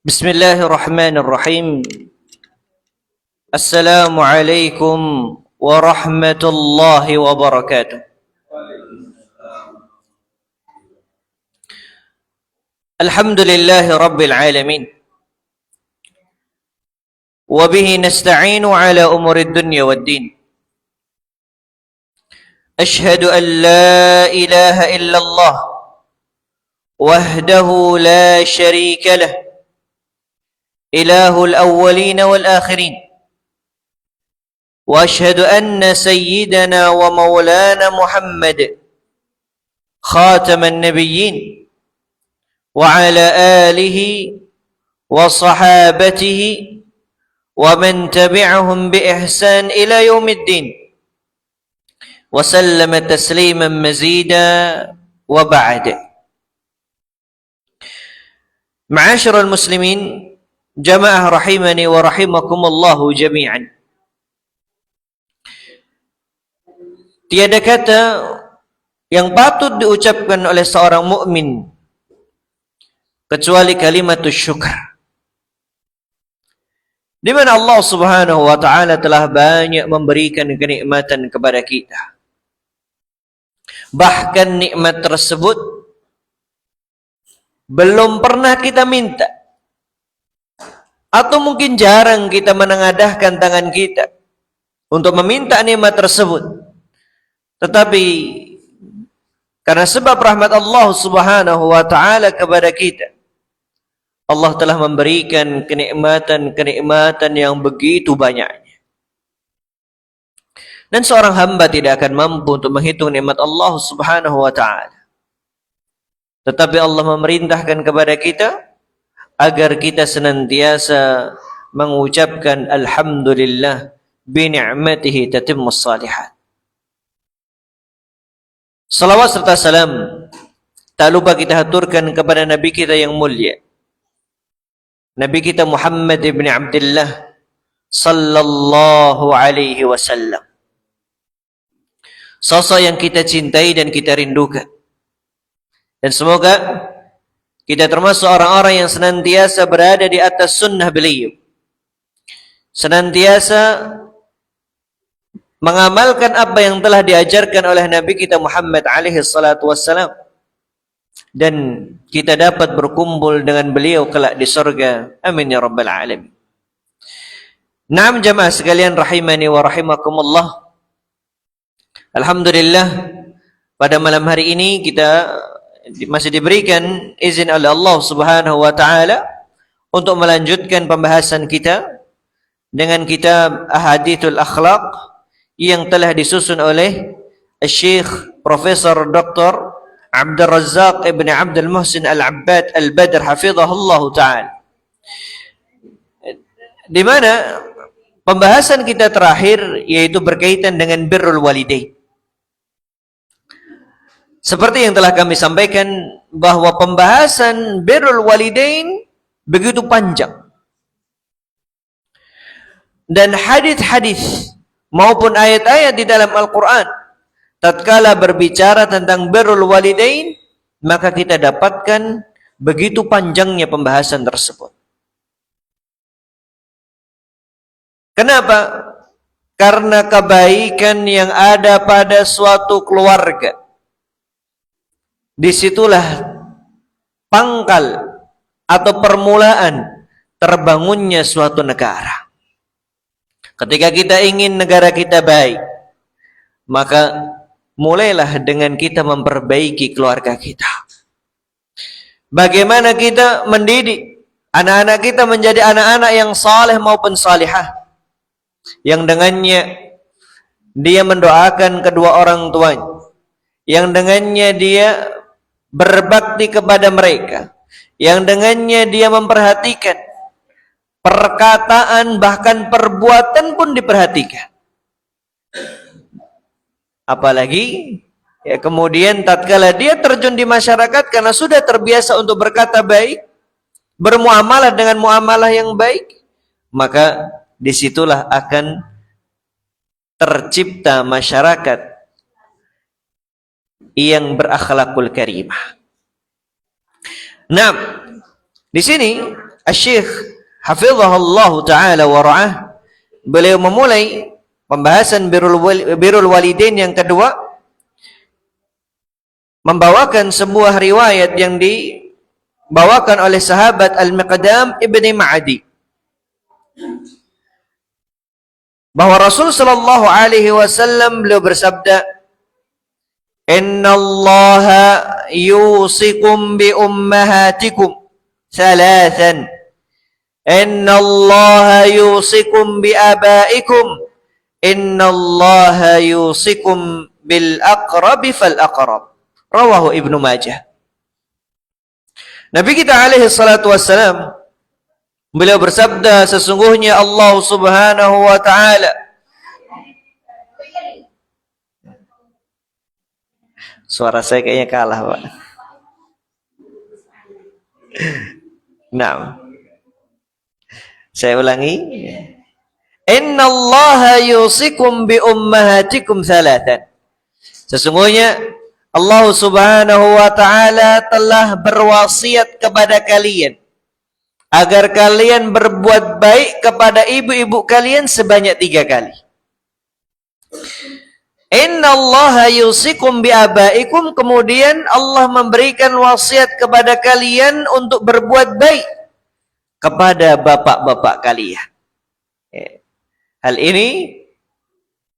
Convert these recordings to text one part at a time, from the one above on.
Bismillahirrahmanirrahim. Assalamualaikum warahmatullahi wabarakatuh. Alhamdulillahi rabbil alamin. Wa bihi nasta'inu ala umurid dunya waddin. Ashhadu an la ilaha illallah wahdahu la syarika lah. Ilahul awwalin wal akhirin. Wa ashhadu anna sayyidana wa maulana Muhammad khataman nabiyyin wa ala alihi wa sahabatihi wa man tabi'ahum bi ihsan ila yaumiddin. Wa sallama tasliman mazida wa ba'd. Ma'asyiral muslimin, jamaah rahimani wa rahimakumullahu jami'an. Tiada kata yang patut diucapkan oleh seorang mukmin kecuali kalimatus syukur, di mana Allah Subhanahu wa taala telah banyak memberikan kenikmatan kepada kita. Bahkan nikmat tersebut belum pernah kita minta, atau mungkin jarang kita menengadahkan tangan kita untuk meminta nikmat tersebut. Tetapi karena sebab rahmat Allah Subhanahu wa taala kepada kita, Allah telah memberikan kenikmatan-kenikmatan yang begitu banyaknya. Dan seorang hamba tidak akan mampu untuk menghitung nikmat Allah Subhanahu wa taala. Tetapi Allah memerintahkan kepada kita agar kita senantiasa mengucapkan alhamdulillah, bi ni'matihi tatimmus shalihat. Salawat serta salam tak lupa kita haturkan kepada Nabi kita yang mulia, Nabi kita Muhammad ibn Abdullah sallallahu alaihi wasallam. Sosok yang kita cintai dan kita rindukan. Dan semoga kita termasuk orang-orang yang senantiasa berada di atas sunnah beliau, senantiasa mengamalkan apa yang telah diajarkan oleh Nabi kita Muhammad alaihi salatu wassalam, dan kita dapat berkumpul dengan beliau kelak di surga. Amin ya rabbal alamin. Naam jamaah sekalian rahimani wa rahimakumullah. Alhamdulillah, pada malam hari ini kita masih diberikan izin oleh Allah Subhanahu wa taala untuk melanjutkan pembahasan kita dengan kitab Ahadithul Akhlaq yang telah disusun oleh Syekh Profesor Dr. Abdul Razzaq ibn Abdul Muhsin Al-Abbad Al-Badr hafizahullah ta'ala, di mana pembahasan kita terakhir yaitu berkaitan dengan birrul walidain. Seperti yang telah kami sampaikan bahwa pembahasan birrul walidain begitu panjang, dan hadis-hadis maupun ayat-ayat di dalam Al-Quran tatkala berbicara tentang birrul walidain, maka kita dapatkan begitu panjangnya pembahasan tersebut. Kenapa? Karena kebaikan yang ada pada suatu keluarga, disitulah pangkal atau permulaan terbangunnya suatu negara. Ketika kita ingin negara kita baik, maka mulailah dengan kita memperbaiki keluarga kita. Bagaimana kita mendidik anak-anak kita menjadi anak-anak yang saleh maupun salihah, yang dengannya dia mendoakan kedua orang tuanya, yang dengannya dia berbakti kepada mereka, yang dengannya dia memperhatikan perkataan bahkan perbuatan pun diperhatikan. Apalagi ya, kemudian tatkala dia terjun di masyarakat karena sudah terbiasa untuk berkata baik, bermuamalah dengan muamalah yang baik, maka disitulah akan tercipta masyarakat yang berakhlakul karimah. Nah, di sini Asy-Syaikh hafizahullah taala wa ra'ah, beliau memulai pembahasan birrul walidain yang kedua, membawakan sebuah riwayat yang dibawakan oleh sahabat Al-Miqdam ibni Ma'adi, bahwa Rasul sallallahu alaihi wasallam beliau bersabda, "Innallaha yusikum bi ummahatikum thalathan, innallaha yusikum bi abaikum, innallaha yusikum bil aqrabi fal aqrab." Rawahu Ibnu Majah. Nabi kita alaihi salatu wassalam beliau bersabda, sesungguhnya Allah Subhanahu wa taala suara saya kayaknya kalah, Pak. Nah, saya ulangi. Innallaha yusikum bi ummahatikum thalathan. Sesungguhnya Allah Subhanahu wa taala telah berwasiat kepada kalian agar kalian berbuat baik kepada ibu-ibu kalian sebanyak 3 kali. Innallaha yusikum bi abaikum, kemudian Allah memberikan wasiat kepada kalian untuk berbuat baik kepada bapak-bapak kalian. Hal ini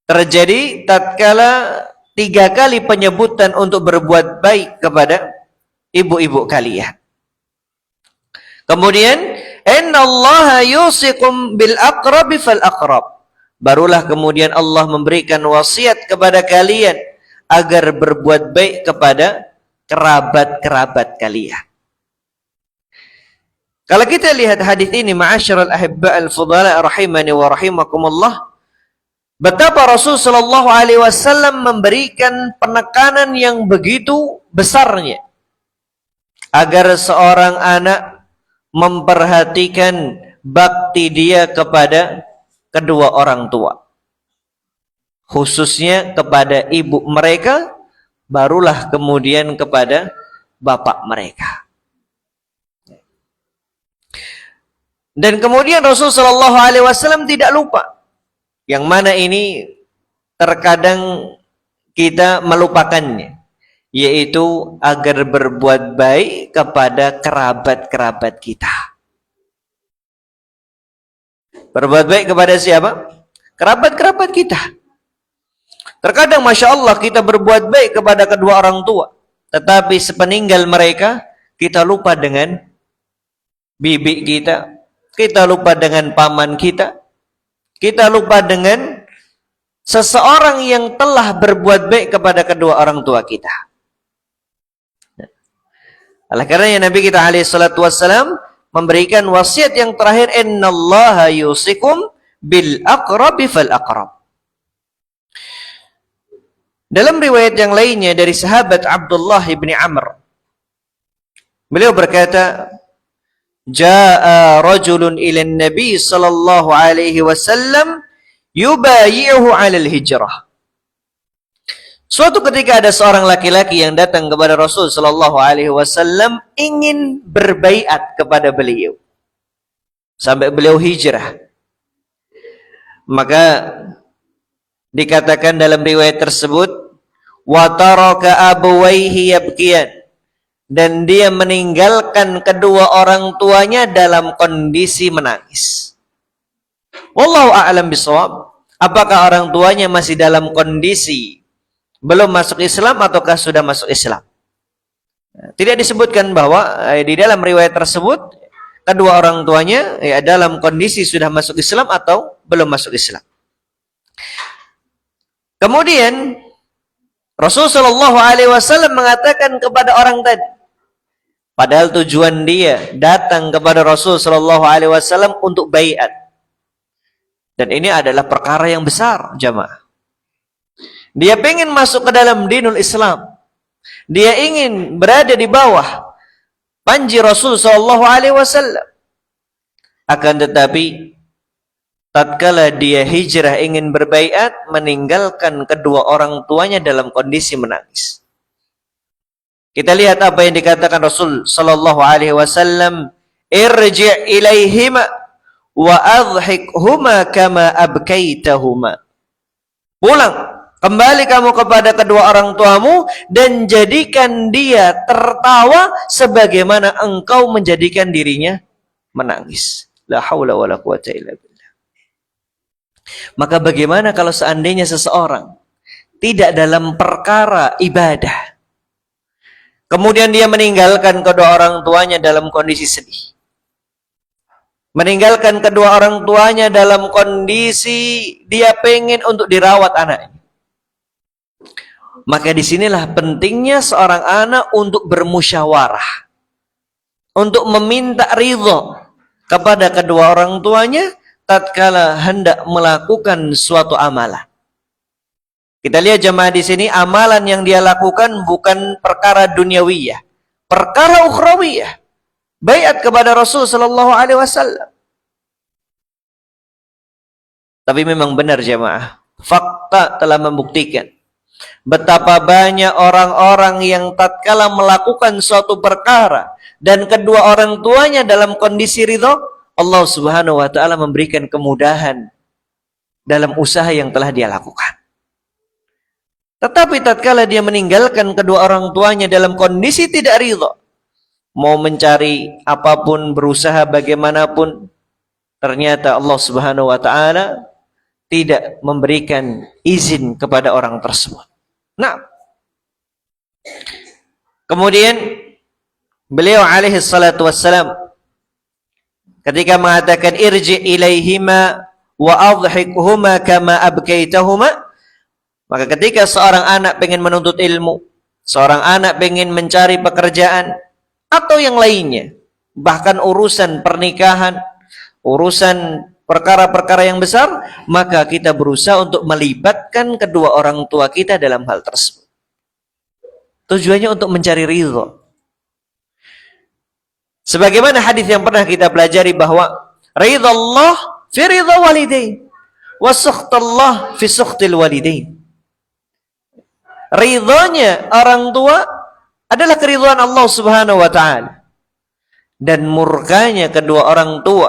terjadi tatkala 3 kali penyebutan untuk berbuat baik kepada ibu-ibu kalian. Kemudian, innallaha yusikum bil aqrabi fal aqrab. Barulah kemudian Allah memberikan wasiat kepada kalian agar berbuat baik kepada kerabat-kerabat kalian. Kalau kita lihat hadis ini, ma'asyiral ahibba al-fudala rahimani wa rahimakumullah, betapa Rasul sallallahu alaihi wasallam memberikan penekanan yang begitu besarnya agar seorang anak memperhatikan bakti dia kepada kedua orang tua, khususnya kepada ibu mereka, barulah kemudian kepada bapak mereka. Dan kemudian Rasul sallallahu alaihi wasallam tidak lupa, yang mana ini terkadang kita melupakannya, yaitu agar berbuat baik kepada kerabat-kerabat kita. Berbuat baik kepada siapa? Kerabat-kerabat kita. Terkadang Masya Allah kita berbuat baik kepada kedua orang tua, tetapi sepeninggal mereka kita lupa dengan bibi kita, kita lupa dengan paman kita, kita lupa dengan seseorang yang telah berbuat baik kepada kedua orang tua kita. Oleh karenanya Nabi kita alaihi salatu wassalam memberikan wasiat yang terakhir, innallaha yusikum bil aqrabi fal aqrab. Dalam riwayat yang lainnya dari sahabat Abdullah ibni Amr, beliau berkata, jaa rajulun ila nabi sallallahu alaihi wasallam yubayi'uhu 'alal hijrah. Suatu ketika ada seorang laki-laki yang datang kepada Rasul sallallahu alaihi wasallam ingin berbaiat kepada beliau sampai beliau hijrah. Maka dikatakan dalam riwayat tersebut, wa taraka abawaihi yabkiyan, dan dia meninggalkan kedua orang tuanya dalam kondisi menangis. Wallahu a'lam bishawab. Apakah orang tuanya masih dalam kondisi belum masuk Islam ataukah sudah masuk Islam? Tidak disebutkan bahwa di dalam riwayat tersebut kedua orang tuanya dalam kondisi sudah masuk Islam atau belum masuk Islam. Kemudian Rasulullah Shallallahu Alaihi Wasallam mengatakan kepada orang tadi, padahal tujuan dia datang kepada Rasul Shallallahu Alaihi Wasallam untuk baiat, dan ini adalah perkara yang besar, jamaah. Dia ingin masuk ke dalam dinul Islam. Dia ingin berada di bawah panji Rasul sallallahu alaihi wasallam. Akan tetapi tatkala dia hijrah ingin berbaiat, meninggalkan kedua orang tuanya dalam kondisi menangis. Kita lihat apa yang dikatakan Rasul sallallahu alaihi wasallam, irji' ilaihima wa adhikhuma kama abkaitahuma. Pulang, kembali kamu kepada kedua orang tuamu dan jadikan dia tertawa sebagaimana engkau menjadikan dirinya menangis. La haula wala quwata illa billah. Maka bagaimana kalau seandainya seseorang tidak dalam perkara ibadah, kemudian dia meninggalkan kedua orang tuanya dalam kondisi sedih, meninggalkan kedua orang tuanya dalam kondisi dia pengen untuk dirawat anaknya. Maka disinilah pentingnya seorang anak untuk bermusyawarah, untuk meminta ridho kepada kedua orang tuanya tatkala hendak melakukan suatu amalan. Kita lihat jemaah di sini, amalan yang dia lakukan bukan perkara duniawiyah, perkara ukhrawiyah. Baiat kepada Rasul sallallahu alaihi wasallam. Tapi memang benar jemaah, fakta telah membuktikan betapa banyak orang-orang yang tatkala melakukan suatu perkara dan kedua orang tuanya dalam kondisi ridho, Allah Subhanahu wa taala memberikan kemudahan dalam usaha yang telah dia lakukan. Tetapi tatkala dia meninggalkan kedua orang tuanya dalam kondisi tidak ridho, mau mencari apapun, berusaha bagaimanapun, ternyata Allah Subhanahu wa taala tidak memberikan izin kepada orang tersebut. Nah, kemudian beliau alaihi salatu wassalam ketika mengatakan irji ilaihima wa adhikhuma kama abkaitahuma, maka ketika seorang anak pengen menuntut ilmu, seorang anak pengen mencari pekerjaan atau yang lainnya, bahkan urusan pernikahan, urusan perkara-perkara yang besar, maka kita berusaha untuk melibatkan kedua orang tua kita dalam hal tersebut. Tujuannya untuk mencari ridho. Sebagaimana hadis yang pernah kita pelajari bahwa ridha Allah fi ridha walidain wa sukhtallah fi sukhtil walidain. Ridhonya orang tua adalah keridhaan Allah Subhanahu wa taala, dan murkanya kedua orang tua,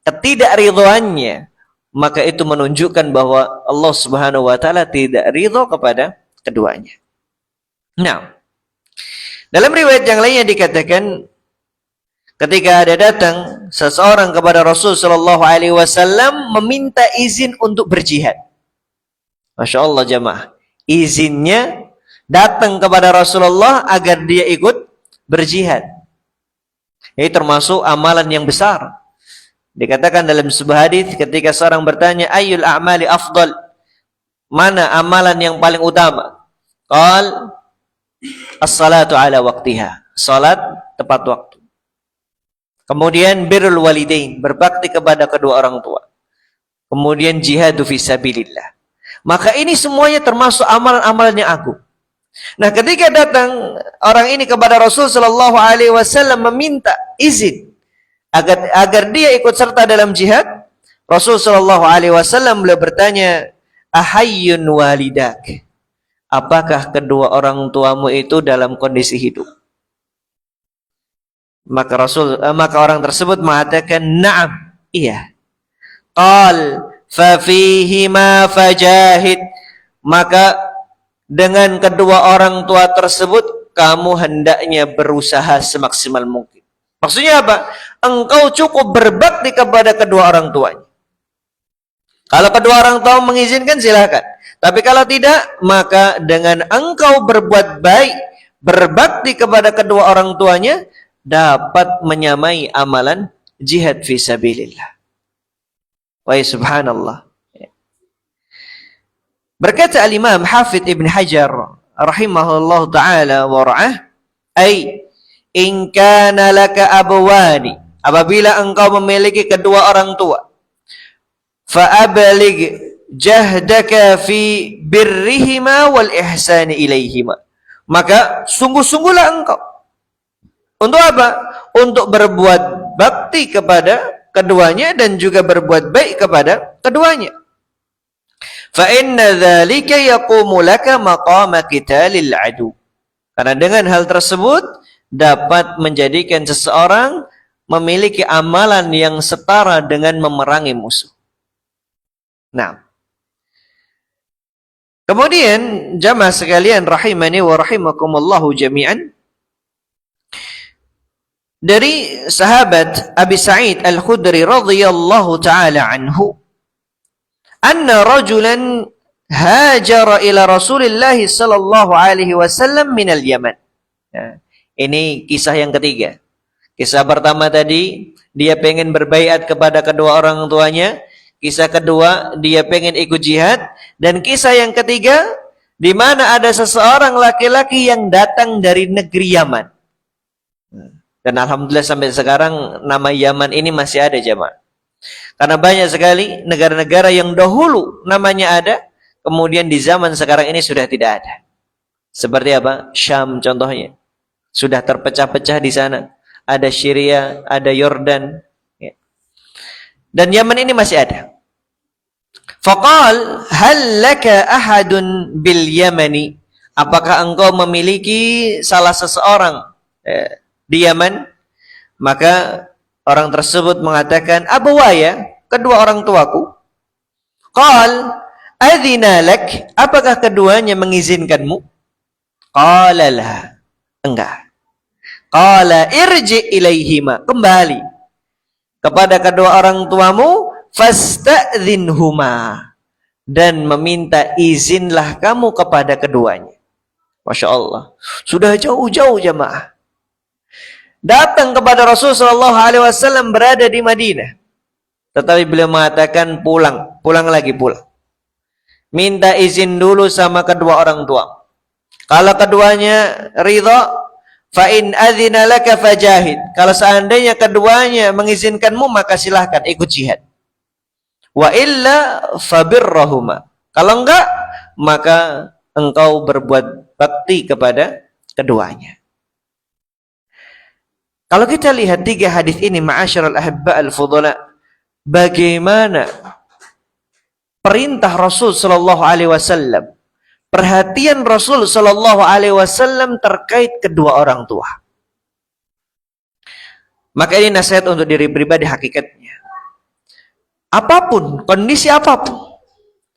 ketidakridhoannya, maka itu menunjukkan bahwa Allah Subhanahu wa taala tidak ridho kepada keduanya. Nah, dalam riwayat yang lainnya dikatakan ketika ada datang seseorang kepada Rasul sallallahu alaihi wasallam meminta izin untuk berjihad. Masya Allah jamaah, izinnya datang kepada Rasulullah agar dia ikut berjihad. Ini termasuk amalan yang besar. Dikatakan dalam sebuah hadis ketika seorang bertanya, ayyul a'mali afdal? Mana amalan yang paling utama? Qal as-salatu ala waqtiha. Salat tepat waktu. Kemudian birrul walidain, berbakti kepada kedua orang tua. Kemudian jihadu fisabilillah. Maka ini semuanya termasuk amalan-amalan yang agung. Nah, ketika datang orang ini kepada Rasul sallallahu alaihi wasallam meminta izin agar dia ikut serta dalam jihad, Rasul sallallahu alaihi wasallam beliau bertanya, ahayyun walidak? Apakah kedua orang tuamu itu dalam kondisi hidup? Maka orang tersebut mengatakan, na'am, iya. Qal fa fihima fajahid, maka dengan kedua orang tua tersebut kamu hendaknya berusaha semaksimal mungkin. Maksudnya apa? Engkau cukup berbakti kepada kedua orang tuanya. Kalau kedua orang tua mengizinkan silakan. Tapi kalau tidak, maka dengan engkau berbuat baik, berbakti kepada kedua orang tuanya, dapat menyamai amalan jihad fisabilillah. Wa subhanallah. Berkata al-Imam Hafidh Ibn Hajar rahimahullah ta'ala wara'ah, ay in kana laka abwani, apabila engkau memiliki kedua orang tua, fa'ablig jahdaka fi birrihima wal ihsani ilaihima, maka sungguh-sungguhlah engkau untuk apa? Untuk berbuat bakti kepada keduanya dan juga berbuat baik kepada keduanya. Fa inna dzalika yaqumu laka maqama qitalil adu, Karena dengan hal tersebut dapat menjadikan seseorang memiliki amalan yang setara dengan memerangi musuh. Nah, kemudian jamaah sekalian rahimani wa rahimakumullahu jami'an, dari sahabat Abi Sa'id Al-Khudri radhiyallahu taala anhu, anna rajulan hajara ila Rasulillah sallallahu alaihi wasallam minal Yaman. Nah, ini kisah yang ketiga. Kisah pertama tadi dia pengen berbaiat kepada kedua orang tuanya. Kisah kedua dia pengen ikut jihad, dan kisah yang ketiga di mana ada seseorang laki-laki yang datang dari negeri Yaman. Dan alhamdulillah sampai sekarang nama Yaman ini masih ada jemaah. Karena banyak sekali negara-negara yang dahulu namanya ada, kemudian di zaman sekarang ini sudah tidak ada. Seperti apa? Syam contohnya. Sudah terpecah-pecah di sana. Ada Syria, ada Yordan. Ya. Dan Yaman ini masih ada. Faqal, hal laka ahadun bil Yamani? Apakah engkau memiliki salah seseorang di Yaman? Maka orang tersebut mengatakan, abawaya, kedua orang tuaku. Qal, adzina lak, apakah keduanya mengizinkanmu? Qala la, enggak. Qala irji ilaihima, kembali kepada kedua orang tuamu, fasta'dzinhuma, dan meminta izinlah kamu kepada keduanya. Masya Allah, sudah jauh-jauh jemaah datang kepada Rasulullah sallallahu alaihi wasallam berada di Madinah. Tetapi beliau mengatakan pulang lagi. Minta izin dulu sama kedua orang tua. Kalau keduanya ridha, fa in adzina laka fajahid. Kalau seandainya keduanya mengizinkanmu, maka silahkan ikut jihad. Wa illa fabirrahuma. Kalau enggak, maka engkau berbuat bakti kepada keduanya. Kalau kita lihat tiga hadis ini, ma'asyiral ahibba al-fudhala, bagaimana perintah Rasul sallallahu alaihi wasallam, perhatian Rasul sallallahu alaihi wasallam terkait kedua orang tua. Maka ini nasihat untuk diri pribadi hakikatnya. Apapun, kondisi apapun,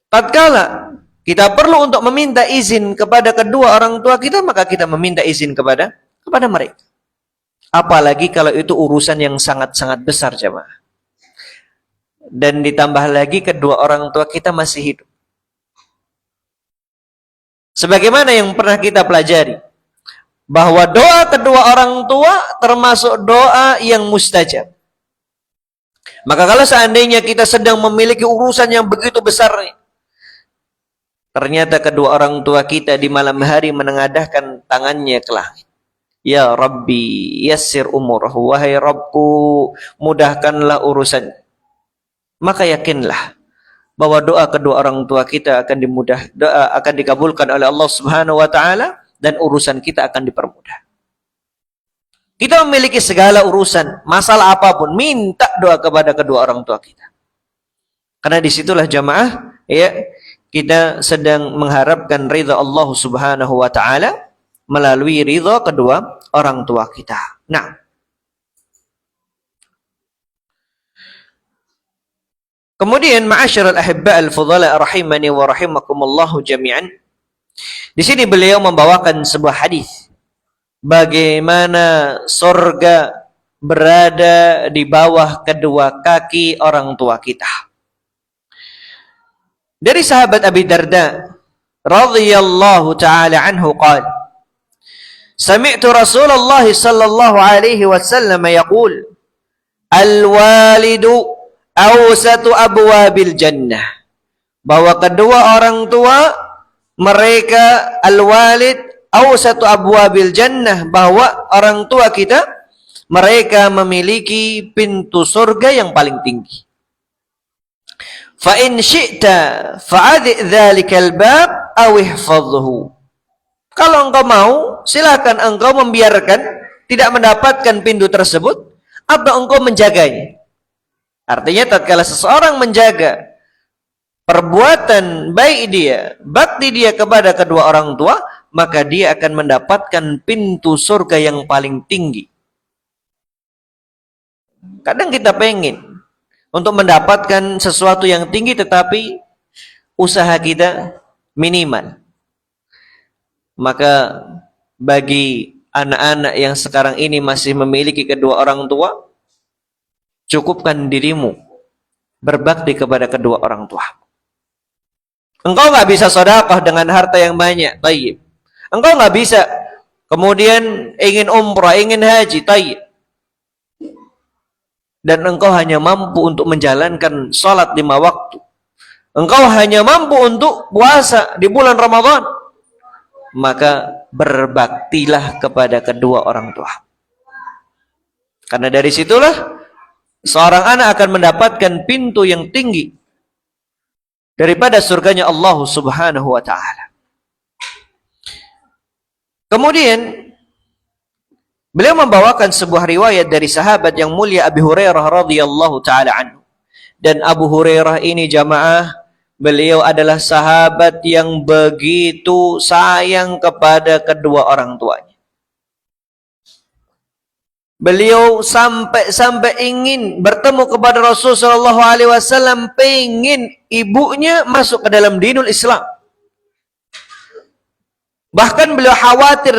tatkala kita perlu untuk meminta izin kepada kedua orang tua kita, maka kita meminta izin kepada mereka. Apalagi kalau itu urusan yang sangat-sangat besar jemaah. Dan ditambah lagi kedua orang tua kita masih hidup. Sebagaimana yang pernah kita pelajari, bahwa doa kedua orang tua termasuk doa yang mustajab. Maka kalau seandainya kita sedang memiliki urusan yang begitu besar, ternyata kedua orang tua kita di malam hari menengadahkan tangannya ke langit. Ya Rabbi, yassir umurahu, wahai Rabbku, mudahkanlah urusan. Maka yakinlah bahwa doa kedua orang tua kita akan dikabulkan oleh Allah Subhanahu wa taala, dan urusan kita akan dipermudah. Kita memiliki segala urusan, masalah apapun, minta doa kepada kedua orang tua kita. Karena disitulah jamaah, ya, kita sedang mengharapkan ridha Allah Subhanahu wa taala melalui ridha kedua orang tua kita. Nah, kemudian ma'asyiral ahibba al-fudhala rahimani wa rahimakumullahu jami'an. Di sini beliau membawakan sebuah hadis bagaimana surga berada di bawah kedua kaki orang tua kita. Dari sahabat Abi Darda radhiyallahu taala anhu qala, sami'tu Rasulullah sallallahu alaihi wasallam yaqul, al-walidu awsatu abwabil jannah. Bahwa kedua orang tua mereka, al-walid awsatu abwabil jannah, bahwa orang tua kita mereka memiliki pintu surga yang paling tinggi. Fa in syi'ta fa'adhi dzalikal bab aw ihfadhhu. Kalau engkau mau, silakan engkau membiarkan, tidak mendapatkan pintu tersebut, atau engkau menjaganya. Artinya tatkala seseorang menjaga perbuatan baik dia, bakti dia kepada kedua orang tua, maka dia akan mendapatkan pintu surga yang paling tinggi. Kadang kita pengen untuk mendapatkan sesuatu yang tinggi, tetapi usaha kita minimal. Maka bagi anak-anak yang sekarang ini masih memiliki kedua orang tua, cukupkan dirimu berbakti kepada kedua orang tua. Engkau nggak bisa sedekah dengan harta yang banyak, tayyib. Engkau nggak bisa kemudian ingin umrah, ingin haji, tayyib. Dan engkau hanya mampu untuk menjalankan salat 5 waktu. Engkau hanya mampu untuk puasa di bulan Ramadan. Maka berbaktilah kepada kedua orang tua. Karena dari situlah seorang anak akan mendapatkan pintu yang tinggi daripada surganya Allah Subhanahu wa taala. Kemudian beliau membawakan sebuah riwayat dari sahabat yang mulia Abu Hurairah radhiyallahu taala anhu. Dan Abu Hurairah ini jamaah, beliau adalah sahabat yang begitu sayang kepada kedua orang tuanya. Beliau sampai ingin bertemu kepada Rasul sallallahu alaihi wasallam, pengen ibunya masuk ke dalam dinul Islam. Bahkan beliau khawatir,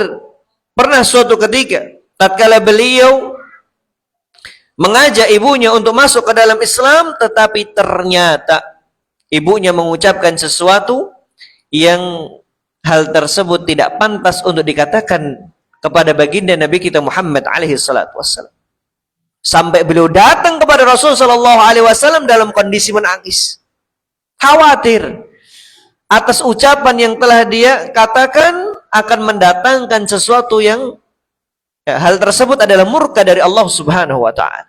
pernah suatu ketika tatkala beliau mengajak ibunya untuk masuk ke dalam Islam, tetapi ternyata ibunya mengucapkan sesuatu yang hal tersebut tidak pantas untuk dikatakan kepada baginda Nabi kita Muhammad alaihi salatu wassalam. Sampai beliau datang kepada Rasul sallallahu alaihi wasallam dalam kondisi menangis. Khawatir atas ucapan yang telah dia katakan akan mendatangkan sesuatu yang hal tersebut adalah murka dari Allah Subhanahu wa taala.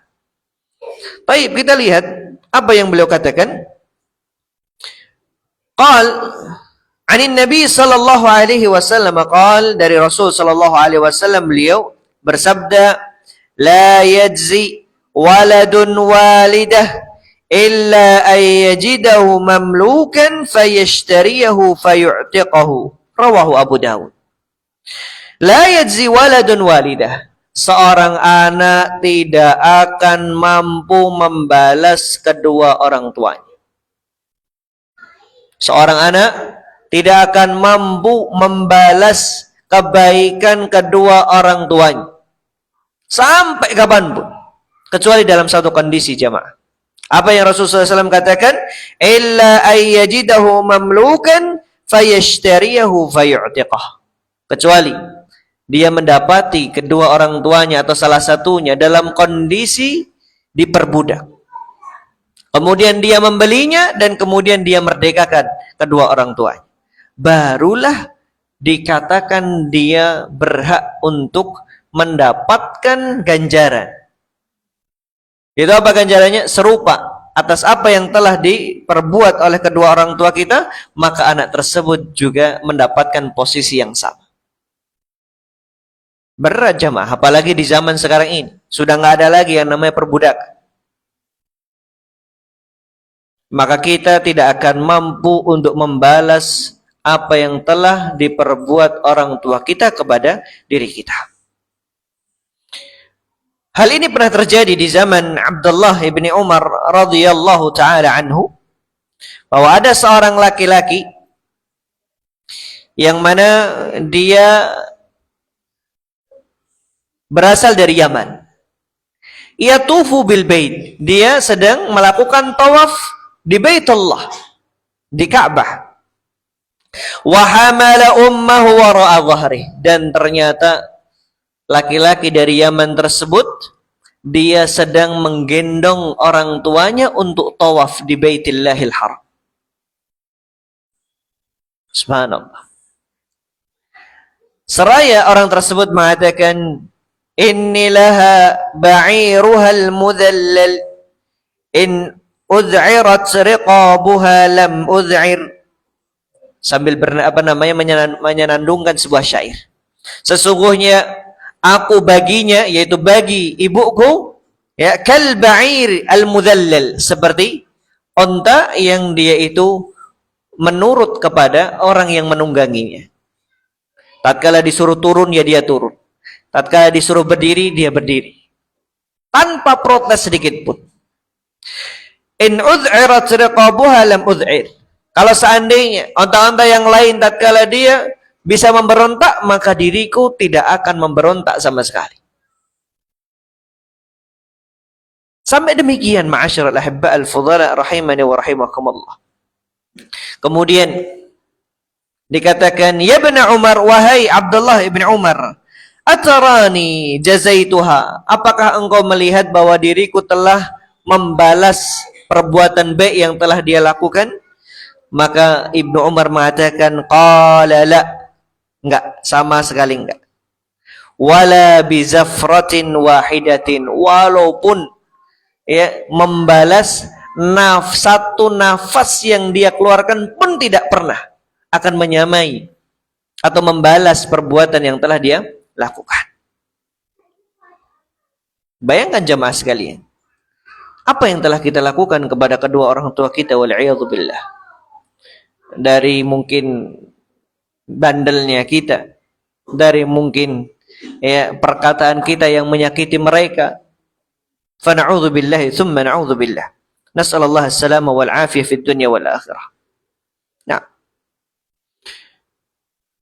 Baik, kita lihat apa yang beliau katakan. Qal anin Nabi sallallahu alaihi wasallam qal, dari Rasul sallallahu alaihi wasallam beliau bersabda, la yajzi waladun walidah illa ay yajidahu mamlukan fayashtariyahu fayu'tiqahu. Rawahu Abu Dawud. La yajzi waladun walidah, seorang anak tidak akan mampu membalas kedua orang tuanya. Seorang anak tidak akan mampu membalas kebaikan kedua orang tuanya sampai kapanpun, kecuali dalam satu kondisi jamaah. Apa yang Rasulullah SAW katakan? Illa ayyajidahu mamlukan fayashtariyahu fayu'tiqah. Kecuali dia mendapati kedua orang tuanya atau salah satunya dalam kondisi diperbudak. Kemudian dia membelinya dan kemudian dia merdekakan kedua orang tuanya. Barulah dikatakan dia berhak untuk mendapatkan ganjaran. Itu apa ganjarannya? Serupa atas apa yang telah diperbuat oleh kedua orang tua kita, maka anak tersebut juga mendapatkan posisi yang sama. Berat jamaah, apalagi di zaman sekarang ini. Sudah nggak ada lagi yang namanya perbudakan. Maka kita tidak akan mampu untuk membalas apa yang telah diperbuat orang tua kita kepada diri kita. Hal ini pernah terjadi di zaman Abdullah ibni Umar radhiyallahu taala anhu, bahwa ada seorang laki-laki yang mana dia berasal dari Yaman. Ia tufu bil bait, dia sedang melakukan tawaf di Baitullah, di Ka'bah. Wa hamala ummahu wara'a dhahri, dan ternyata laki-laki dari Yaman tersebut dia sedang menggendong orang tuanya untuk tawaf di Baitillahil Haram. Subhanallah. Seraya orang tersebut mengatakan, innilaha ba'iruhal mudhallal in ud'irat riqabuha lam ud'ir, sambil menyenandungkan sebuah syair. Sesungguhnya aku baginya, yaitu bagi ibuku, ya, kal ba'ir al mudhallal, seperti onta yang dia itu menurut kepada orang yang menungganginya. Tatkala disuruh turun, ya dia turun. Tatkala disuruh berdiri, dia berdiri. Tanpa protes sedikit pun. In ud'irat riqabuha lam ud'ir. Kalau seandainya onta-onta yang lain tatkala dia bisa memberontak, maka diriku tidak akan memberontak sama sekali. Sampai demikian ma'asyiral ahibba al-fudhala rahimani wa rahimakumullah. Kemudian dikatakan, ya ibn Umar, wahai Abdullah ibn Umar, atarani jazaituha, apakah engkau melihat bahwa diriku telah membalas perbuatan baik yang telah dia lakukan? Maka Ibnu Umar mengatakan, qala la, enggak, sama sekali enggak. Wala bizafratin wahidatin, walaupun ya membalas satu nafas yang dia keluarkan pun tidak pernah akan menyamai atau membalas perbuatan yang telah dia lakukan. Bayangkan jamaah sekalian, apa yang telah kita lakukan kepada kedua orang tua kita, wal'iyadzubillah. Dari mungkin bandelnya kita, dari mungkin ya perkataan kita yang menyakiti mereka. Fa na'udzubillahi tsumma na'udzubillah. Nas'alullah as-salama wal afiyah fid dunya wal akhirah. Nah,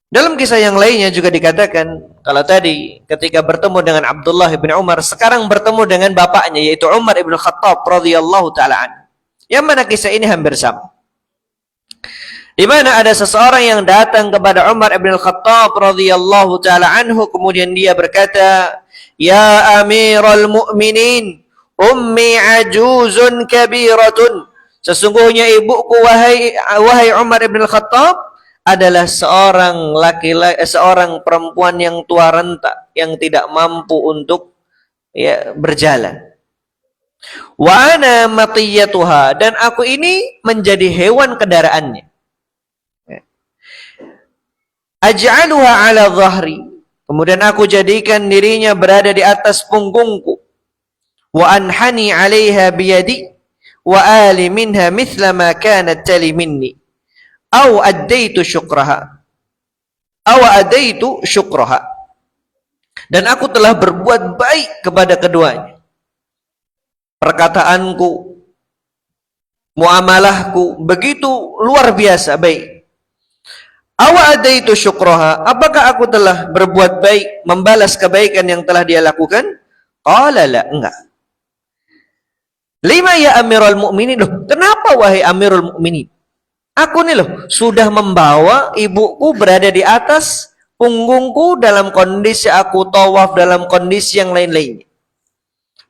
dalam kisah yang lainnya juga dikatakan, kalau tadi ketika bertemu dengan Abdullah bin Umar, sekarang bertemu dengan bapaknya yaitu Umar ibn Khattab radhiyallahu taala anhu. Yang mana kisah ini hampir sama. Di mana ada seseorang yang datang kepada Umar ibn Khattab radhiyallahu taala anhu, kemudian dia berkata, "Ya Amirul Mukminin, ummi ajuzun kabiratun." Sesungguhnya ibuku wahai Umar ibn Khattab adalah seorang perempuan yang tua renta, yang tidak mampu untuk ya berjalan. Wa ana matiyatuha, dan aku ini menjadi hewan kendaraannya. Aj'aluha ala dhahri, kemudian aku jadikan dirinya berada di atas punggungku. Wa anhani 'alaiha biyadi wa ali minha mithla ma kanat tali minni. Aw addaitu syukraha. Dan aku telah berbuat baik kepada keduanya. Perkataanku, muamalahku begitu luar biasa baik. Awa adaitu syukraha, apakah aku telah berbuat baik, membalas kebaikan yang telah dia lakukan? Qala la, enggak. Lima ya Amirul Mukminin, loh, kenapa wahai Amirul Mukminin? Aku nih loh, sudah membawa ibuku berada di atas punggungku dalam kondisi aku tawaf, dalam kondisi yang lain-lainnya.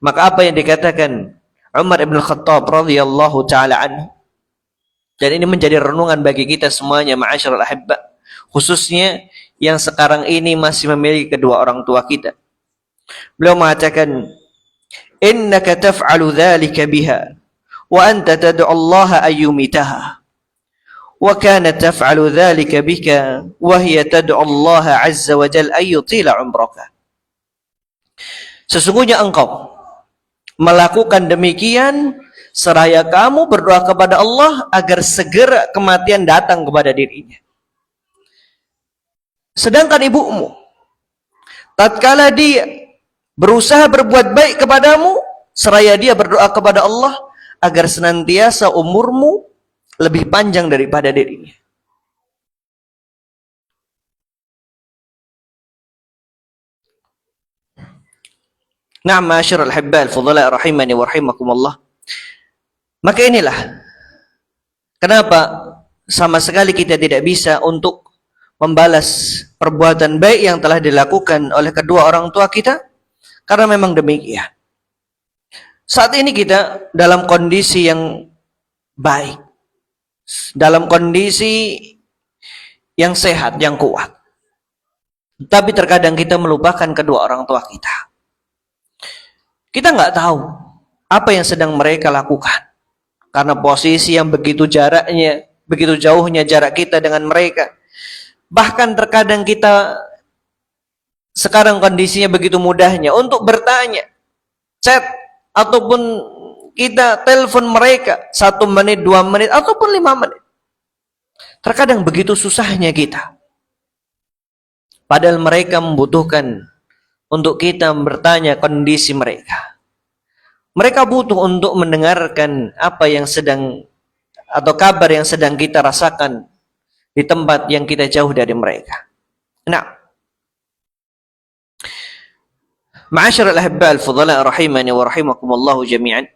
Maka apa yang dikatakan Umar ibn Khattab radhiyallahu taala anhu, dan ini menjadi renungan bagi kita semuanya ma'asyiral ahibba, khususnya yang sekarang ini masih memiliki kedua orang tua kita. Beliau mengatakan, innaka taf'alu dzalika biha wa anta tad'u Allah ayyumitaha wa kanat taf'alu dzalika bika wa hiya tad'u Allah azza wa jalla ayyutila umraka. Sesungguhnya engkau melakukan demikian seraya kamu berdoa kepada Allah agar segera kematian datang kepada dirinya. Sedangkan ibumu, tatkala dia berusaha berbuat baik kepadamu, seraya dia berdoa kepada Allah agar senantiasa umurmu lebih panjang daripada dirinya. Nah, ma'asyiral hibbal fudhala rahimani wa rahimakumullah. Maka inilah kenapa sama sekali kita tidak bisa untuk membalas perbuatan baik yang telah dilakukan oleh kedua orang tua kita, karena memang demikian. Saat ini kita dalam kondisi yang baik, dalam kondisi yang sehat, yang kuat. Tapi terkadang kita melupakan kedua orang tua kita. Kita nggak tahu apa yang sedang mereka lakukan. Karena posisi yang begitu jaraknya, begitu jauhnya jarak kita dengan mereka. Bahkan terkadang kita sekarang kondisinya begitu mudahnya untuk bertanya, chat, ataupun kita telepon mereka 1 menit, 2 menit, ataupun 5 menit. Terkadang begitu susahnya kita. Padahal mereka membutuhkan untuk kita bertanya kondisi mereka. Mereka butuh untuk mendengarkan apa yang sedang atau kabar yang sedang kita rasakan di tempat yang kita jauh dari mereka. Nah, ma'asyiral ahibba al-fudhala rahimani wa rahimakumullah jami'an.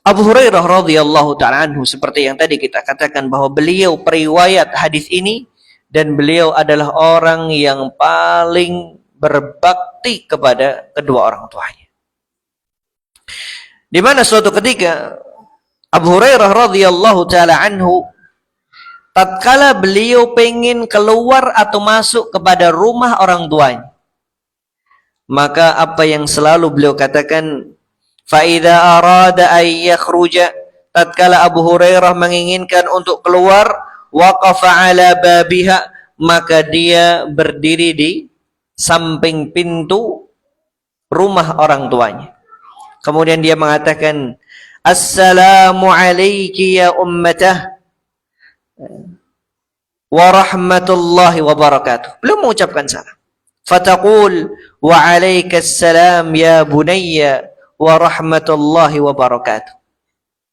Abu Hurairah radhiyallahu ta'ala anhu, seperti yang tadi kita katakan bahwa beliau periwayat hadis ini dan beliau adalah orang yang paling berbakti kepada kedua orang tuanya. Di mana suatu ketika Abu Hurairah radhiyallahu ta'ala anhu, tatkala beliau pengen keluar atau masuk kepada rumah orang tuanya, maka apa yang selalu beliau katakan, فَإِذَا أَرَادَ أَنْ يَخْرُجَ, tatkala Abu Hurairah menginginkan untuk keluar, وَقَفَ عَلَى بَابِهَا, maka dia berdiri di samping pintu rumah orang tuanya. Kemudian dia mengatakan, Assalamu alayki ya ummatah wa rahmatullahi wa barakatuh. Belum mengucapkan salam. Fataqul wa alaikassalam ya bunayya wa rahmatullahi wa barakatuh.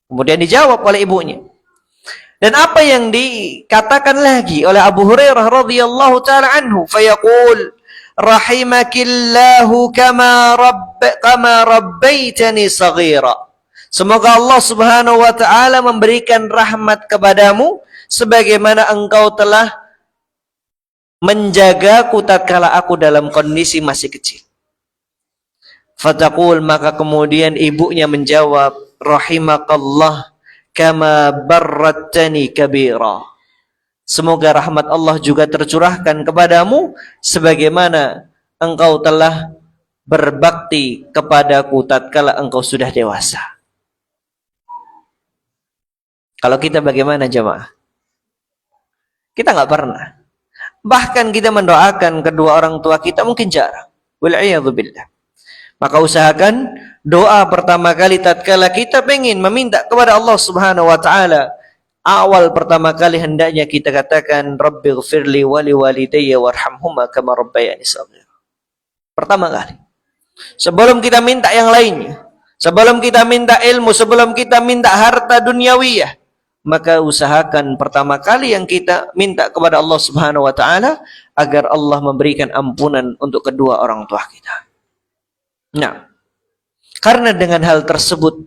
Kemudian dijawab oleh ibunya. Dan apa yang dikatakan lagi oleh Abu Hurairah radhiyallahu taala anhu, fayaqul rahimakillahu kama rabbaitani saghira. Semoga Allah Subhanahu wa taala memberikan rahmat kepadamu sebagaimana engkau telah menjagaku tatkala aku dalam kondisi masih kecil. Fataqul, maka kemudian ibunya menjawab, rahimakallah kama barrattani kabira. Semoga rahmat Allah juga tercurahkan kepadamu sebagaimana engkau telah berbakti kepadaku tatkala engkau sudah dewasa. Kalau kita bagaimana jemaah? Kita nggak pernah. Bahkan kita mendoakan kedua orang tua kita mungkin jarang. Wal'iyadzubillah. Maka usahakan doa pertama kali tatkala kita ingin meminta kepada Allah Subhanahu wa taala, awal pertama kali hendaknya kita katakan Rabbighfirli wa liwalidayya warhamhuma kama rabbayani shaghira. Pertama kali. Sebelum kita minta yang lainnya, sebelum kita minta ilmu, sebelum kita minta harta duniawiyah, maka usahakan pertama kali yang kita minta kepada Allah Subhanahu wa taala agar Allah memberikan ampunan untuk kedua orang tua kita. Nah, karena dengan hal tersebut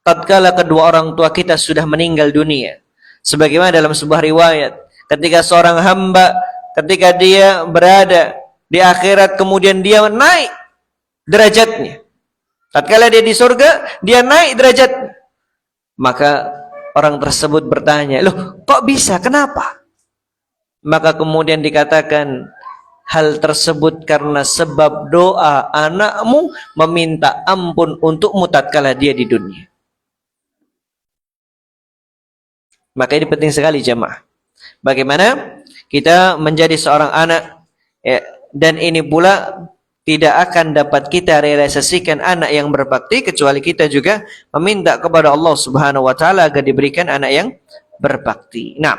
tatkala kedua orang tua kita sudah meninggal dunia, sebagaimana dalam sebuah riwayat, ketika seorang hamba ketika dia berada di akhirat kemudian dia naik derajatnya, tatkala dia di surga dia naik derajatnya, maka orang tersebut bertanya, loh kok bisa, kenapa? Maka kemudian dikatakan, hal tersebut karena sebab doa anakmu meminta ampun untukmu tatkala dia di dunia. Maka ini penting sekali jemaah. Bagaimana kita menjadi seorang anak, ya, dan ini pula tidak akan dapat kita realisasikan anak yang berbakti kecuali kita juga meminta kepada Allah Subhanahu wa taala agar diberikan anak yang berbakti. Nah,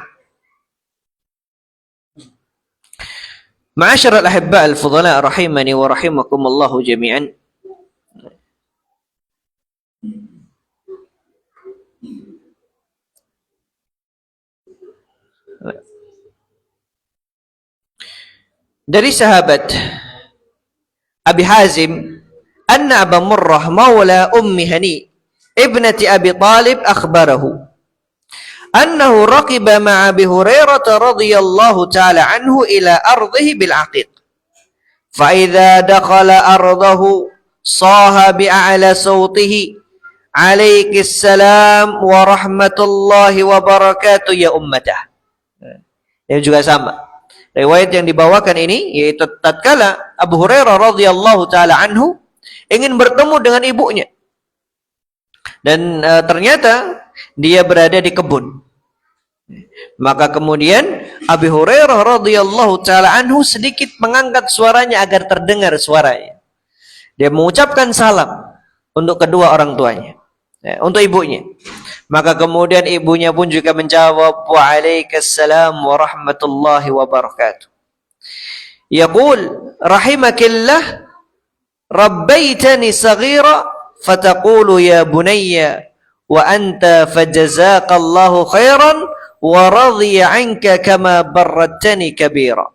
ma'asyiral ahibba al-fudhala rahimani wa rahimakumullah jami'an. Dari sahabat Abi Hazim, anna Aba Murrah maula ummi Hani ibnati Abi Talib akhbarahu annahu raqiba ma'a Abi Hurairah radhiyallahu ta'ala anhu ila ardhihi bil aqiq fa idza dakhala ardahu saha bi'ala sawtihi alaikis salam wa rahmatullahi wa barakatuh ya ummatah. Ini juga sama. Riwayat yang dibawakan ini yaitu tatkala Abu Hurairah radhiyallahu taala anhu ingin bertemu dengan ibunya. Dan ternyata dia berada di kebun. Maka kemudian Abu Hurairah radhiyallahu taala anhu sedikit mengangkat suaranya agar terdengar suaranya. Dia mengucapkan salam untuk kedua orang tuanya, untuk ibunya. Maka kemudian ibunya pun juga menjawab, waalaikumsalam warahmatullahi wabarakatuh. Yaqul rahimakillah rabbaitani saghira fataqulu ya bunayya wa anta fajazaqallahu khairan wa radhiya anka kama barrattani kabira.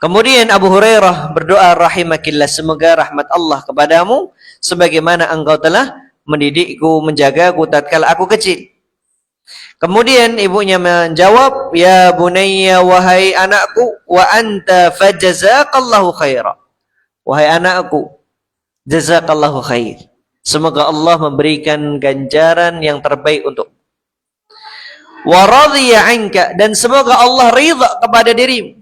Kemudian Abu Hurairah berdoa rahimakillah, semoga rahmat Allah kepadamu sebagaimana engkau telah mendidikku, menjagaku tatkala aku kecil. Kemudian ibunya menjawab, ya bunayya, wahai anakku, wa anta fajazaqallahu khaira. Wahai anakku, jazakallahu khair. Semoga Allah memberikan ganjaran yang terbaik untuk. Wa radhiya anka, dan semoga Allah ridha kepada dirimu.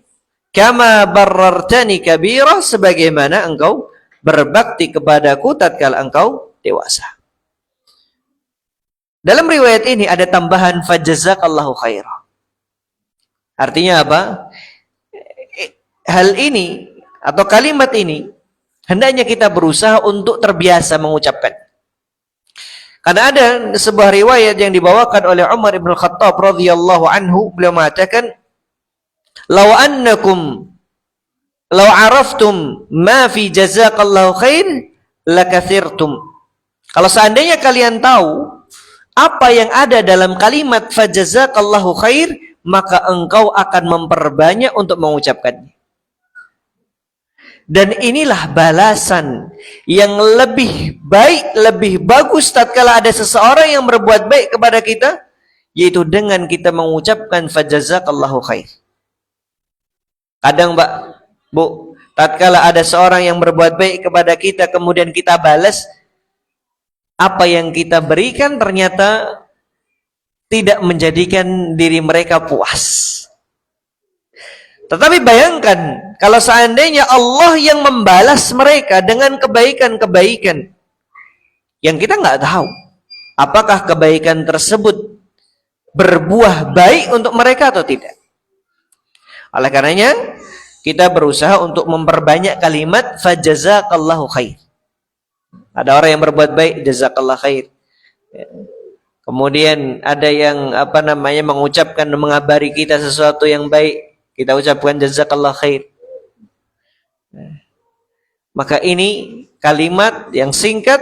Kama barartani kabira, sebagaimana engkau berbakti kepadaku tatkala engkau dewasa. Dalam riwayat ini ada tambahan fajazakallahu khaira. Artinya apa? Hal ini atau kalimat ini hendaknya kita berusaha untuk terbiasa mengucapkan. Karena ada sebuah riwayat yang dibawakan oleh Umar ibn Khattab radhiyallahu anhu, beliau mengatakan, "Law annakum law araftum ma fi jazakallahu khair lakathirtum." Kalau seandainya kalian tahu apa yang ada dalam kalimat fajazakallahu khair, maka engkau akan memperbanyak untuk mengucapkannya. Dan inilah balasan yang lebih baik, lebih bagus tatkala ada seseorang yang berbuat baik kepada kita, yaitu dengan kita mengucapkan fajazakallahu khair. Kadang Mbak, Bu, tatkala ada seorang yang berbuat baik kepada kita, kemudian kita balas, apa yang kita berikan ternyata tidak menjadikan diri mereka puas. Tetapi bayangkan, kalau seandainya Allah yang membalas mereka dengan kebaikan-kebaikan yang kita nggak tahu apakah kebaikan tersebut berbuah baik untuk mereka atau tidak. Oleh karenanya, kita berusaha untuk memperbanyak kalimat fajazakallahu khair. Ada orang yang berbuat baik, jazakallahu khair. Kemudian ada yang mengucapkan, mengabari kita sesuatu yang baik, kita ucapkan jazakallahu khair. Maka ini kalimat yang singkat,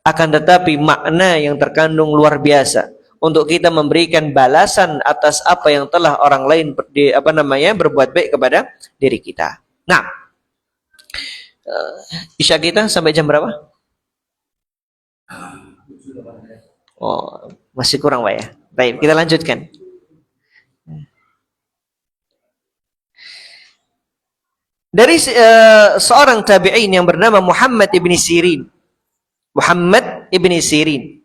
akan tetapi makna yang terkandung luar biasa untuk kita memberikan balasan atas apa yang telah orang lain berbuat baik kepada diri kita. Nah, isya kita sampai jam berapa? Oh, masih kurang Pak ya. Baik, kita lanjutkan. Dari seorang tabi'in yang bernama Muhammad ibn Sirin. Muhammad ibn Sirin.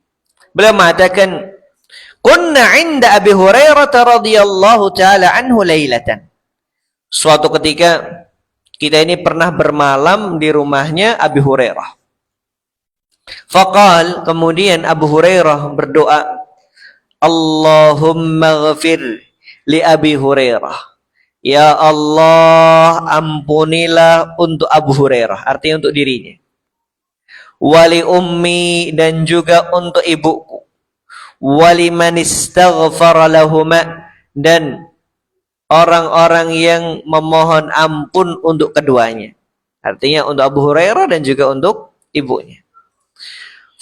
Beliau mengatakan, "Kunna 'inda Abi Hurairah radhiyallahu taala anhu lailatan." Suatu ketika kita ini pernah bermalam di rumahnya Abi Hurairah. Faqal, kemudian Abu Hurairah berdoa, "Allahumma ghafir li Abi Hurairah." Ya Allah, ampunilah untuk Abu Hurairah, artinya untuk dirinya. Wali ummi, dan juga untuk ibuku. Wali man istaghfara lahuma, dan orang-orang yang memohon ampun untuk keduanya. Artinya untuk Abu Hurairah dan juga untuk ibunya.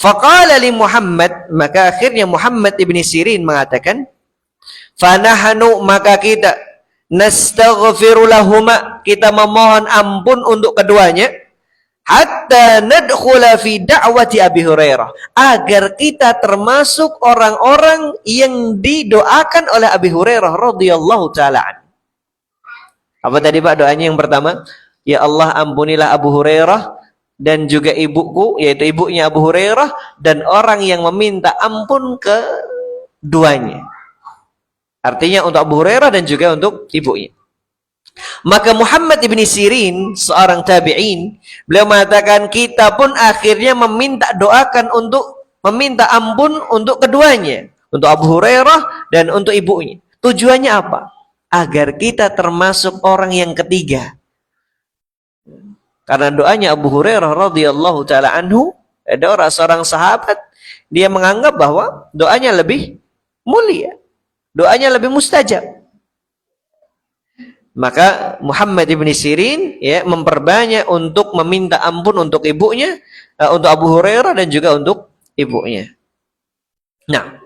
Faqala li Muhammad, maka akhirnya Muhammad ibn Sirin mengatakan, "Fanahnu, maka kita nastaghfiru lahuma, kita memohon ampun untuk keduanya, hatta nadkhula fi da'wati Abi Hurairah, agar kita termasuk orang-orang yang didoakan oleh Abi Hurairah radhiyallahu taala anhu." Apa tadi Pak doanya yang pertama? Ya Allah, ampunilah Abu Hurairah dan juga ibuku, yaitu ibunya Abu Hurairah, dan orang yang meminta ampun keduanya. Artinya untuk Abu Hurairah dan juga untuk ibunya. Maka Muhammad ibn Sirin, seorang tabi'in, beliau mengatakan kita pun akhirnya meminta meminta ampun untuk keduanya, untuk Abu Hurairah dan untuk ibunya. Tujuannya apa? Agar kita termasuk orang yang ketiga. Karena doanya Abu Hurairah radhiyallahu taala anhu, ada seorang sahabat, dia menganggap bahwa doanya lebih mulia, doanya lebih mustajab. Maka Muhammad ibn Sirin ya memperbanyak untuk meminta ampun untuk ibunya, untuk Abu Hurairah dan juga untuk ibunya. Nah,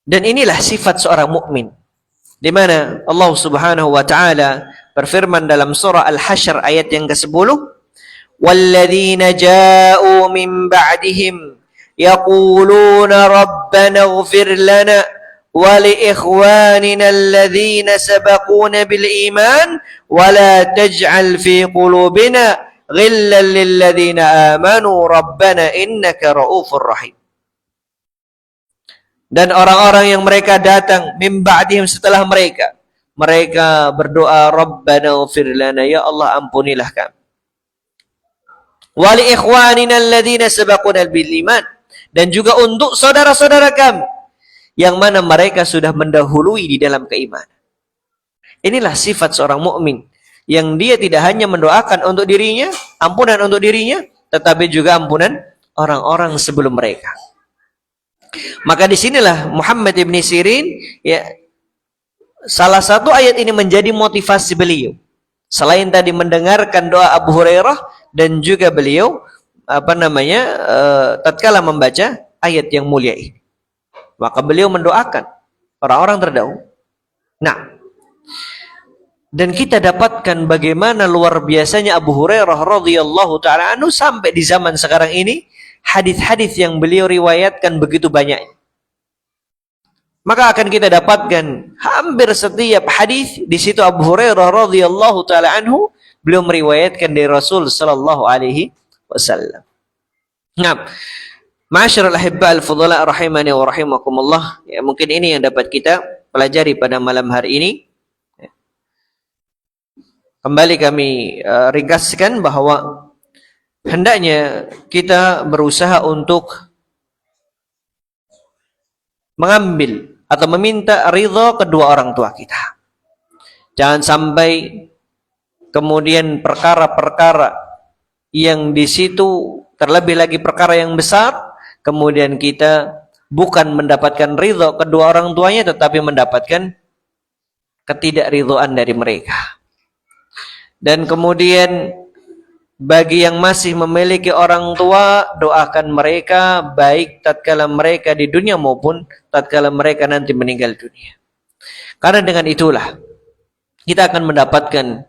dan inilah sifat seorang mukmin, di mana Allah Subhanahu wa taala berfirman dalam surah Al-Hasyr ayat yang ke-10, "Walladzina ja'u min ba'dihim yaquluna rabbana ighfir lana wa li ikhwanina alladhina sabaquna bil iman wa la taj'al fi qulubina ghillan lil ladzina amanu rabbana innaka ra'ufur rahim." Dan orang-orang yang mereka datang min ba'dihim setelah mereka berdoa, Rabbana ighfir lana, ya Allah ampunilah kami. Wa li ikhwanina alladhina sabaquna bil iman, dan juga untuk saudara-saudara kami yang mana mereka sudah mendahului di dalam keimanan. Inilah sifat seorang mukmin, yang dia tidak hanya mendoakan untuk dirinya, ampunan untuk dirinya, tetapi juga ampunan orang-orang sebelum mereka. Maka disinilah Muhammad ibn Sirin, ya, salah satu ayat ini menjadi motivasi beliau. Selain tadi mendengarkan doa Abu Hurairah, dan juga beliau tatkala membaca ayat yang mulia ini, maka beliau mendoakan orang-orang terdahulu. Nah, dan kita dapatkan bagaimana luar biasanya Abu Hurairah radhiyallahu taala anhu sampai di zaman sekarang ini, hadis-hadis yang beliau riwayatkan begitu banyak. Maka akan kita dapatkan hampir setiap hadis di situ Abu Hurairah radhiyallahu taala anhu beliau meriwayatkan dari Rasul sallallahu alaihi wasallam. Nah, ma'asyiral ahibba al-fudhala rahimani wa rahimakumullah, ya, mungkin ini yang dapat kita pelajari pada malam hari ini. Kembali kami ringkaskan bahwa hendaknya kita berusaha untuk mengambil atau meminta ridha kedua orang tua kita. Jangan sampai kemudian perkara-perkara yang di situ, terlebih lagi perkara yang besar, kemudian kita bukan mendapatkan ridha kedua orang tuanya, tetapi mendapatkan ketidakridhaan dari mereka. Dan kemudian bagi yang masih memiliki orang tua, doakan mereka baik tatkala mereka di dunia maupun tatkala mereka nanti meninggal dunia. Karena dengan itulah kita akan mendapatkan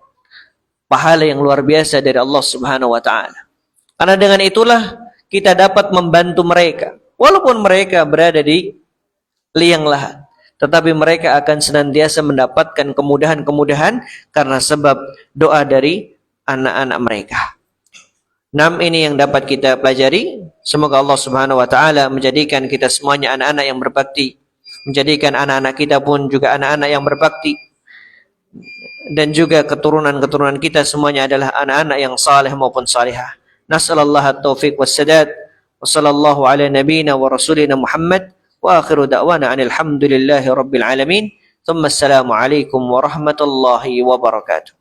pahala yang luar biasa dari Allah Subhanahu wa taala. Karena dengan itulah kita dapat membantu mereka walaupun mereka berada di liang lahat, tetapi mereka akan senantiasa mendapatkan kemudahan-kemudahan karena sebab doa dari anak-anak mereka. 6 ini yang dapat kita pelajari. Semoga Allah Subhanahu wa taala menjadikan kita semuanya anak-anak yang berbakti, menjadikan anak-anak kita pun juga anak-anak yang berbakti, dan juga keturunan-keturunan kita semuanya adalah anak-anak yang saleh maupun salihah. Nasallallahu at-taufiq was-sadad. Wa sallallahu ala nabiyyina wa rasulina Muhammad wa akhiru da'wana alhamdulillahi rabbil alamin. Thumma assalamu alaikum warahmatullahi wabarakatuh.